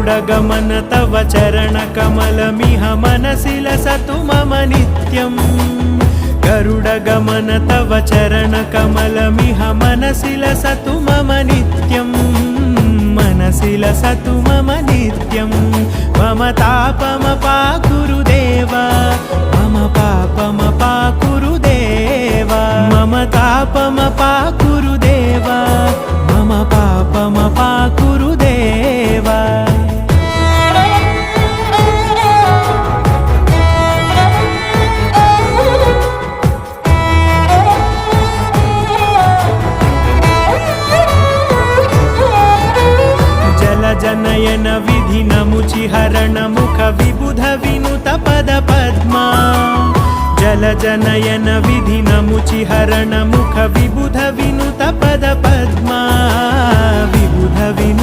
गरुडगमन तव चरणकमलमिह मनसि लसतु मम नित्यम् गरुडगमन तव चरणकमलमिह मनसि लसतु मम नित्यम् मनसि लसतु मम नित्यम् मम तापमपाकुरु देव मम पापमपाकुरु देव मम तापमपाकुरु देव मम पापमपाकुरु देव जनयन विधिनमुचिहरण मुख विबुध विनुत पद पद्मा जल जनयन विधिनमुचिहरण मुख विबुध विनुत पद पद्मा विबुध विनुत